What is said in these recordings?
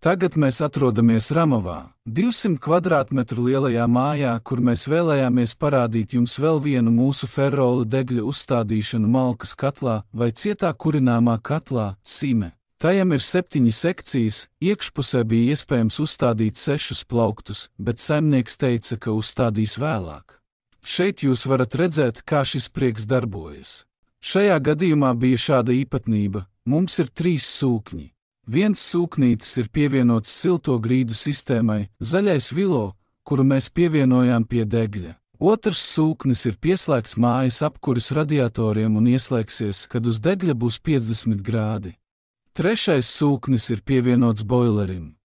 Tagad mēs atrodamies Ramovā, 200 kvadrātmetru lielajā mājā, kur mēs vēlējāmies parādīt jums vēl vienu mūsu ferrola degļu uzstādīšanu malkas katlā vai cietā kurināmā katlā, Sime. Tajam ir 7 sekcijas, iekšpusē bija iespējams uzstādīt 6 plauktus, bet saimnieks teica, ka uzstādīs vēlāk. Šeit jūs varat redzēt, kā šis prieks darbojas. Šajā gadījumā bija šāda īpatnība, mums ir 3 sūkņi. Viens sūknītis ir pievienots silto grīdu sistēmai, zaļais vilo, kuru mēs pievienojām pie degļa. Otrs sūknis ir pieslēgts mājas apkuras radiatoriem un ieslēgsies, kad uz degļa būs 50 grādi. Trešais sūknis ir pievienots boilerim.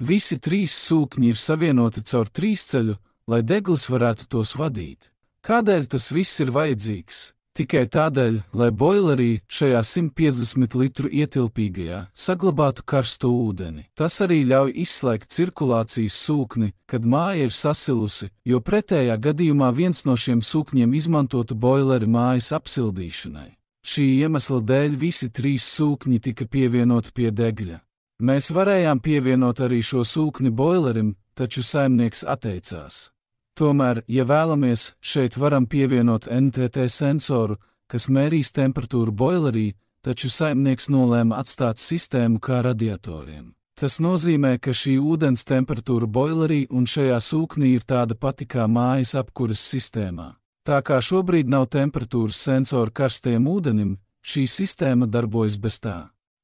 Visi 3 sūkņi ir savienoti caur trīsceļu, lai deglis varētu tos vadīt. Kādēļ tas viss ir vajadzīgs? Tikai tādēļ, lai boilerī šajā 150 litru ietilpīgajā saglabātu karstu ūdeni. Tas arī ļauj izslēgt cirkulācijas sūkni, kad māja ir sasilusi, jo pretējā gadījumā viens no šiem sūkņiem izmantotu boileri mājas apsildīšanai. Šī iemesla dēļ visi 3 sūkņi tika pievienoti pie degļa. Mēs varējām pievienot arī šo sūkni boilerim, taču saimnieks atteicās. Tomēr, ja vēlamies, šeit varam pievienot NTT sensoru, kas mērīs temperatūru boilerī, taču saimnieks nolēma atstāt sistēmu kā radiatoriem. Tas nozīmē, ka šī ūdens temperatūra boilerī un šajā sūknī ir tāda pati kā mājas apkuras sistēmā. Tā kā šobrīd nav temperatūras sensora karstajam ūdenim, šī sistēma darbojas bez tā.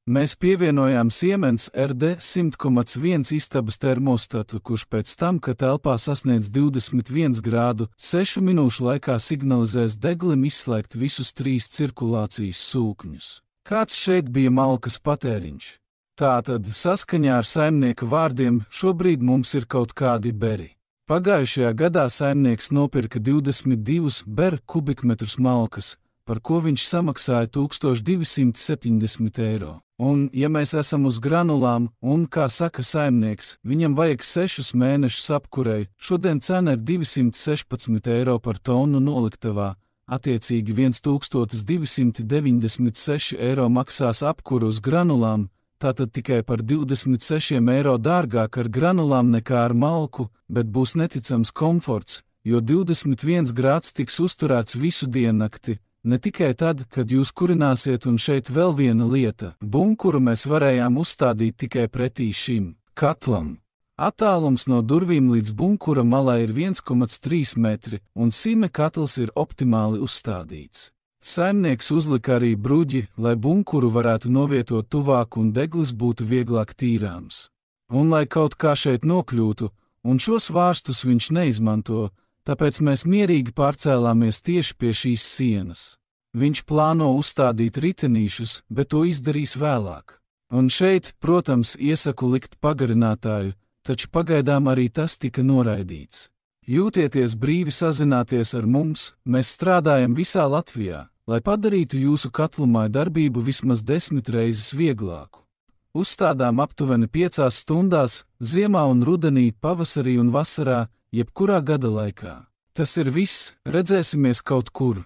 Mēs pievienojām Siemens RD 100,1 istabas termostatu, kurš pēc tam, kad telpā sasniedz 21 grādu, 6 minūšu laikā signalizēs deglim izslēgt visus 3 cirkulācijas sūkņus. Kāds šeit bija malkas patēriņš? Tātad, saskaņā ar saimnieka vārdiem, šobrīd mums ir kaut kādi beri. Pagājušajā gadā saimnieks nopirka 22 ber kubikmetrus malkas, par ko viņš samaksāja 1270 eiro. Un, ja mēs esam uz granulām, un, kā saka saimnieks, viņam vajag 6 mēnešus apkurei, šodien cena ir 216 eiro par tonu noliktavā, attiecīgi 1296 eiro maksās apkuru uz granulām, tātad tikai par 26 eiro dārgāk ar granulām nekā ar malku, bet būs neticams komforts, jo 21 grāds tiks uzturēts visu diennakti. Ne tikai tad, kad jūs kurināsiet, un šeit vēl viena lieta – bunkuru mēs varējām uzstādīt tikai pretī šim katlam. Attālums no durvīm līdz bunkura malai ir 1,3 metri, un Sime katls ir optimāli uzstādīts. Saimnieks uzlika arī bruģi, lai bunkuru varētu novietot tuvāk un deglis būtu vieglāk tīrāms. Un lai kaut kā šeit nokļūtu, un šos vārstus viņš neizmanto, tāpēc mēs mierīgi pārcēlāmies tieši pie šīs sienas. Viņš plāno uzstādīt ritenīšus, bet to izdarīs vēlāk. Un šeit, protams, iesaku likt pagarinātāju, taču pagaidām arī tas tika noraidīts. Jūtieties brīvi sazināties ar mums, mēs strādājam visā Latvijā, lai padarītu jūsu katlumāju darbību vismaz 10 reizes vieglāku. Uzstādām aptuveni 5 stundās, ziemā un rudenī, pavasarī un vasarā, jebkurā gada laikā. Tas ir viss, redzēsimies kaut kur.